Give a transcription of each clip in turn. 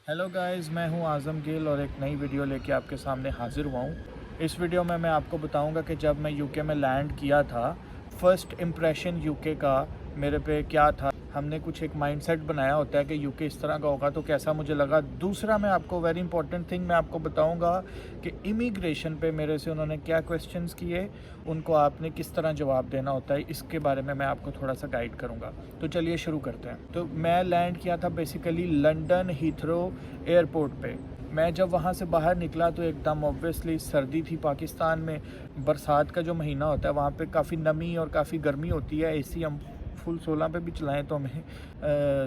Hello guys, मैं हूं आज़म गिल और एक नई वीडियो लेके आपके सामने हाज़िर हुआ हूं। इस वीडियो में मैं आपको बताऊंगा कि जब मैं यूके में लैंड किया था, फ़र्स्ट इम्प्रेशन यूके का मेरे पे क्या था। हमने कुछ एक माइंडसेट बनाया होता है कि यूके इस तरह का होगा, तो कैसा मुझे लगा। दूसरा, मैं आपको वेरी इंपॉर्टेंट थिंग मैं आपको बताऊंगा कि इमिग्रेशन पे मेरे से उन्होंने क्या क्वेश्चंस किए, उनको आपने किस तरह जवाब देना होता है, इसके बारे में मैं आपको थोड़ा सा गाइड करूंगा। तो चलिए शुरू करते हैं। तो मैं लैंड किया था बेसिकली लंदन हीथ्रो एयरपोर्ट पे। मैं जब वहाँ से बाहर निकला तो एकदम ऑब्वियसली सर्दी थी। पाकिस्तान में बरसात का जो महीना होता है वहाँ पे काफ़ी नमी और काफ़ी गर्मी होती है। एसी हम फुल 16 पे भी चलाएं तो हमें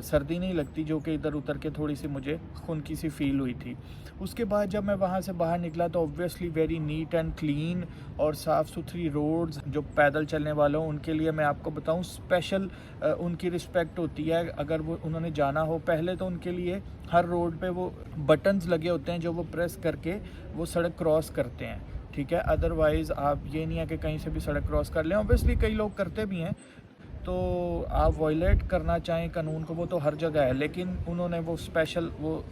सर्दी नहीं लगती, जो कि इधर उतर के थोड़ी सी मुझे खुनकी सी फील हुई थी। उसके बाद जब मैं वहाँ से बाहर निकला तो obviously very neat and clean और साफ़ सुथरी रोड्स। जो पैदल चलने वालों उनके लिए मैं आपको बताऊँ स्पेशल उनकी रिस्पेक्ट होती है। अगर वो उन्होंने जाना हो, पहले तो उनके लिए हर रोड पे वो बटन्स लगे होते हैं जो वो प्रेस करके वो सड़क क्रॉस करते हैं, ठीक है। अदरवाइज़ आप ये नहीं है कि कहीं से भी सड़क क्रॉस कर लें। ऑब्वियसली कई लोग करते भी हैं, तो आप वॉयलेट करना चाहें कानून को, वो तो हर जगह है, लेकिन उन्होंने वो स्पेशल वो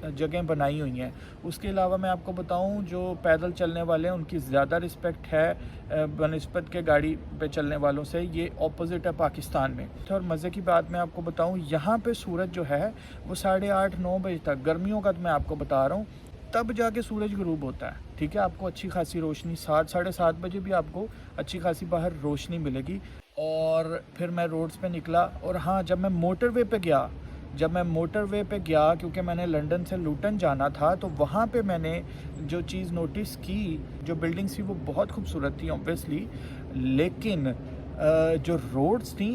जगह बनाई हुई हैं। उसके अलावा मैं आपको बताऊं, जो पैदल चलने वाले हैं उनकी ज़्यादा रिस्पेक्ट है बनिस्बत के गाड़ी पे चलने वालों से। ये ऑपोजिट है पाकिस्तान में। और मज़े की बात मैं आपको बताऊं, यहाँ पे सूरज जो है वो 8:30-9 बजे तक, गर्मियों का तो मैं आपको बता रहा हूँ, तब जाके सूरज गुरूब होता है, ठीक है। आपको अच्छी खासी रोशनी 7-7:30 बजे भी आपको अच्छी खासी बाहर रोशनी मिलेगी। और फिर मैं रोड्स पे निकला। और हाँ, जब मैं मोटरवे पे गया क्योंकि मैंने लंदन से लूटन जाना था, तो वहाँ पे मैंने जो चीज़ नोटिस की, जो बिल्डिंग्स थी वो बहुत खूबसूरत थी ऑब्वियसली, लेकिन जो रोड्स थी,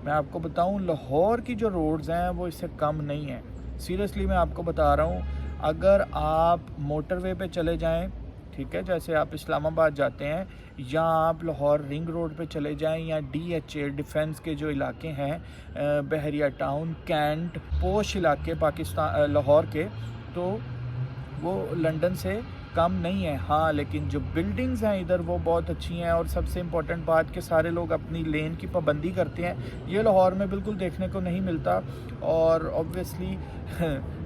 मैं आपको बताऊँ लाहौर की जो रोड्स हैं वो इससे कम नहीं है। सीरियसली मैं आपको बता रहा हूँ, अगर आप मोटरवे पे चले जाएं, ठीक है, जैसे आप इस्लामाबाद जाते हैं, या आप लाहौर रिंग रोड पे चले जाएं, या DHA डिफेंस के जो इलाके हैं, बहरिया टाउन, कैंट, पोश इलाके पाकिस्तान लाहौर के, तो वो लंदन से कम नहीं है। हाँ, लेकिन जो बिल्डिंग्स हैं इधर वो बहुत अच्छी हैं। और सबसे इम्पोर्टेंट बात कि सारे लोग अपनी लेन की पाबंदी करते हैं। ये लाहौर में बिल्कुल देखने को नहीं मिलता। और ऑब्वियसली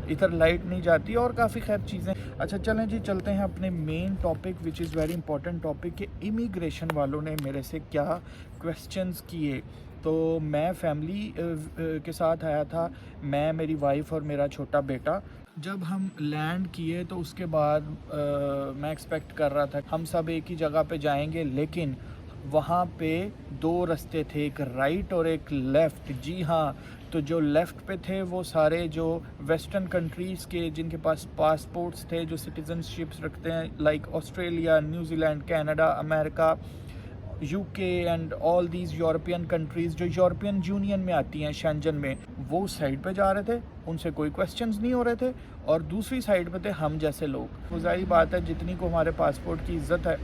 इधर लाइट नहीं जाती और काफ़ी खैर चीज़ें। अच्छा चलें जी, चलते हैं अपने main topic which is very important topic, कि इमिग्रेशन वालों ने मेरे से क्या क्वेश्चंस किए। तो मैं फैमिली के साथ आया था, मैं, मेरी वाइफ और मेरा छोटा बेटा। जब हम लैंड किए तो उसके बाद मैं एक्सपेक्ट कर रहा था हम सब एक ही जगह पे जाएंगे, लेकिन वहाँ पे दो रास्ते थे, एक राइट और एक लेफ़्ट। जी हाँ, तो जो लेफ़्ट पे थे वो सारे जो वेस्टर्न कंट्रीज़ के जिनके पास पासपोर्ट्स थे, जो सिटीज़नशिप्स रखते हैं, like Australia, New Zealand, Canada, America, UK and all these European countries जो यूरोपियन यूनियन में आती हैं, शेंजन में, वो उस साइड पे जा रहे थे, उनसे कोई क्वेश्चंस नहीं हो रहे थे। और दूसरी साइड पे थे हम जैसे लोग। तो जाहिर बात है, जितनी को हमारे पासपोर्ट की इज़्ज़त है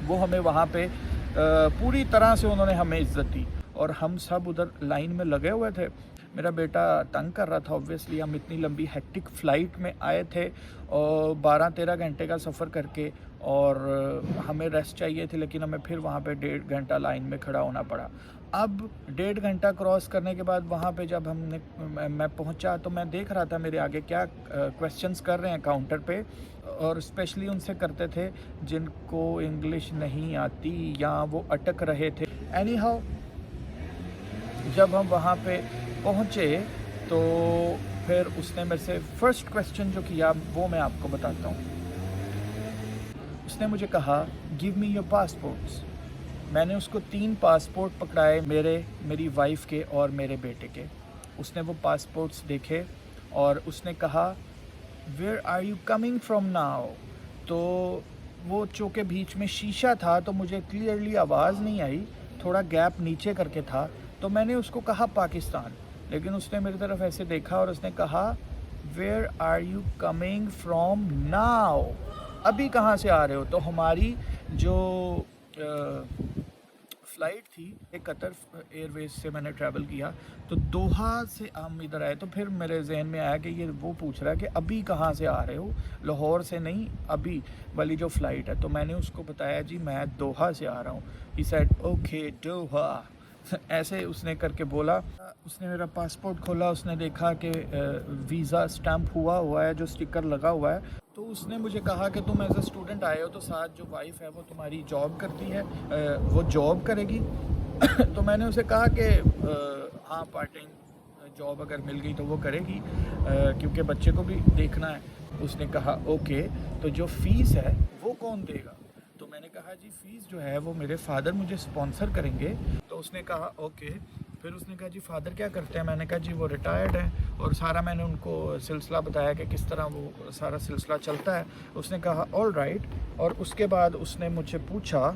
वो हमें वहाँ पे पूरी तरह से उन्होंने हमें इज़्ज़त दी। और हम सब उधर लाइन में लगे हुए थे। मेरा बेटा तंग कर रहा था ऑब्वियसली, हम इतनी लंबी हेक्टिक फ़्लाइट में आए थे और 12-13 घंटे का सफ़र करके, और हमें रेस्ट चाहिए थी, लेकिन हमें फिर वहाँ पे 1.5 घंटा लाइन में खड़ा होना पड़ा। अब 1.5 घंटा क्रॉस करने के बाद वहाँ पे जब मैं पहुँचा तो मैं देख रहा था मेरे आगे क्या क्वेश्चंस कर रहे हैं काउंटर पे, और स्पेशली उनसे करते थे जिनको इंग्लिश नहीं आती या वो अटक रहे थे। एनी हाउ, जब हम वहाँ पे पहुँचे तो फिर उसने मेरे से फर्स्ट क्वेश्चन जो किया वो मैं आपको बताता हूँ। उसने मुझे कहा, गिव मी योर पासपोर्ट्स। मैंने उसको 3 पासपोर्ट पकड़ाए, मेरी वाइफ के और मेरे बेटे के। उसने वो पासपोर्ट्स देखे और उसने कहा, where are you coming from now. तो वो चूँकि बीच में शीशा था तो मुझे क्लियरली आवाज़ नहीं आई, थोड़ा गैप नीचे करके था, तो मैंने उसको कहा पाकिस्तान। लेकिन उसने मेरी तरफ ऐसे देखा और उसने कहा, where are you coming from now, अभी कहाँ से आ रहे हो। तो हमारी जो फ़्लाइट थी, एक कतर एयरवेज से मैंने ट्रैवल किया, तो दोहा से हम इधर आए। तो फिर मेरे जहन में आया कि ये वो पूछ रहा है कि अभी कहाँ से आ रहे हो, लाहौर से नहीं, अभी वाली जो फ़्लाइट है। तो मैंने उसको बताया, जी मैं दोहा से आ रहा हूँ। ही सेड ओके दोहा। ऐसे उसने करके बोला। उसने मेरा पासपोर्ट खोला, उसने देखा कि वीज़ा स्टैम्प हुआ है, जो स्टिकर लगा हुआ है। तो उसने मुझे कहा कि तुम एज अ स्टूडेंट आए हो, तो साथ जो वाइफ है वो तुम्हारी जॉब करती है, वो जॉब करेगी। तो मैंने उसे कहा कि हाँ, पार्ट टाइम जॉब अगर मिल गई तो वो करेगी, क्योंकि बच्चे को भी देखना है। उसने कहा ओके, तो जो फ़ीस है वो कौन देगा? तो मैंने कहा जी फ़ीस जो है वो मेरे फादर मुझे स्पॉन्सर करेंगे। तो उसने कहा ओके। फिर उसने कहा जी फादर क्या करते हैं? मैंने कहा जी वो रिटायर्ड हैं, और सारा मैंने उनको सिलसिला बताया कि किस तरह वो सारा सिलसिला चलता है। उसने कहा ऑल राइट। और उसके बाद उसने मुझसे पूछा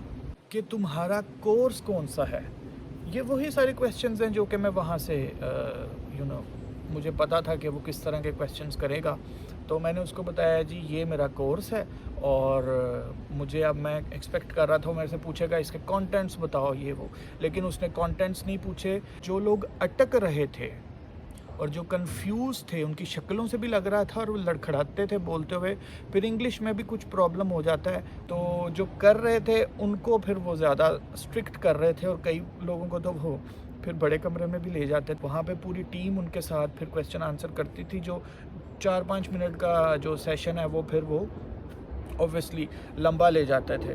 कि तुम्हारा कोर्स कौन सा है? ये वही सारे क्वेश्चंस हैं जो कि मैं वहाँ से मुझे पता था कि वो किस तरह के क्वेश्चंस करेगा। तो मैंने उसको बताया जी ये मेरा कोर्स है, और मुझे अब मैं एक्सपेक्ट कर रहा था मेरे से पूछेगा इसके कंटेंट्स बताओ ये वो, लेकिन उसने कंटेंट्स नहीं पूछे। जो लोग अटक रहे थे और जो कंफ्यूज थे, उनकी शक्लों से भी लग रहा था, और वो लड़खड़ाते थे बोलते हुए। फिर इंग्लिश में भी कुछ प्रॉब्लम हो जाता है, तो जो कर रहे थे उनको फिर वो ज़्यादा स्ट्रिक्ट कर रहे थे, और कई लोगों को तो वो फिर बड़े कमरे में भी ले जाते थे। वहाँ पे पूरी टीम उनके साथ फिर क्वेश्चन आंसर करती थी। जो 4-5 मिनट का जो सेशन है वो फिर वो ऑब्वियसली लंबा ले जाते थे,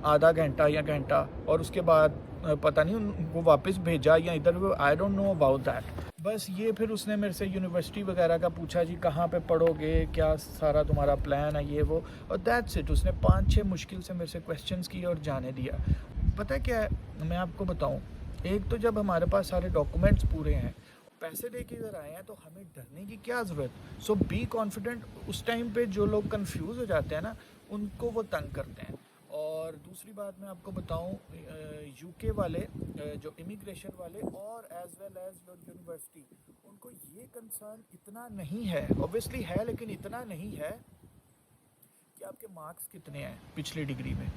आधा घंटा या घंटा, और उसके बाद पता नहीं उनको वापस भेजा या इधर, I don't know about that. बस ये फिर उसने मेरे से यूनिवर्सिटी वगैरह का पूछा, जी कहाँ पे पढ़ोगे, क्या सारा तुम्हारा प्लान है, ये वो, और दैट्स इट। उसने 5-6 मुश्किल से मेरे से क्वेश्चंस किए और जाने दिया। पता है क्या है, मैं आपको बताऊँ, एक तो जब हमारे पास सारे डॉक्यूमेंट्स पूरे हैं, पैसे दे के इधर आए हैं, तो हमें डरने की क्या ज़रूरत। सो बी कॉन्फिडेंट। उस टाइम पे जो लोग कंफ्यूज हो जाते हैं ना, उनको वो तंग करते हैं। और दूसरी बात मैं आपको बताऊं, यूके वाले, जो इमिग्रेशन वाले, और as well as your university, उनको ये कंसर्न इतना नहीं है। ऑब्वियसली है, लेकिन इतना नहीं है कि आपके मार्क्स कितने हैं पिछली डिग्री में।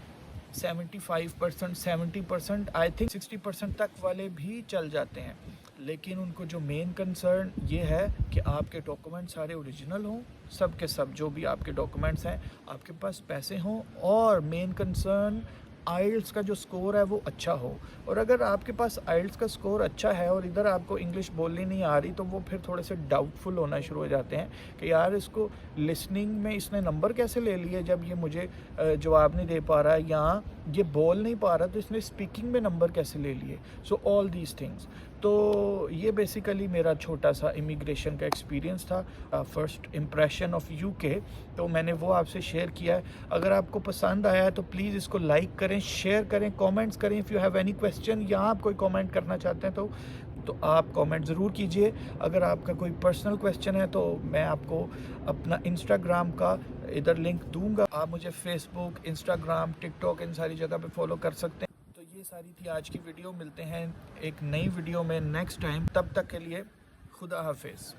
75%, 70%, आई थिंक 60% तक वाले भी चल जाते हैं। लेकिन उनको जो मेन कंसर्न ये है कि आपके डॉक्यूमेंट सारे ओरिजिनल हों, सब के सब जो भी आपके डॉक्यूमेंट्स हैं, आपके पास पैसे हों, और मेन कंसर्न आइल्स का जो स्कोर है वो अच्छा हो। और अगर आपके पास आइल्स का स्कोर अच्छा है और इधर आपको इंग्लिश बोलनी नहीं आ रही, तो वो फिर थोड़े से डाउटफुल होना शुरू हो जाते हैं कि यार इसको लिसनिंग में इसने नंबर कैसे ले लिए जब ये मुझे जवाब नहीं दे पा रहा है, या ये बोल नहीं पा रहा तो इसने स्पीकिंग में नंबर कैसे ले लिए। So all these things. तो ये बेसिकली मेरा छोटा सा इमिग्रेशन का एक्सपीरियंस था, फर्स्ट इम्प्रेशन ऑफ यूके। तो मैंने वो आपसे शेयर किया है। अगर आपको पसंद आया है तो प्लीज़ इसको लाइक करें, शेयर करें, कमेंट्स करें। If you have any question, या आप कोई कमेंट करना चाहते हैं तो आप कमेंट ज़रूर कीजिए। अगर आपका कोई पर्सनल क्वेश्चन है तो मैं आपको अपना इंस्टाग्राम का इधर लिंक दूंगा। आप मुझे फेसबुक, इंस्टाग्राम, टिकटॉक, इन सारी जगह पे फॉलो कर सकते हैं। तो ये सारी थी आज की वीडियो। मिलते हैं एक नई वीडियो में नेक्स्ट टाइम। तब तक के लिए खुदा हाफिज़।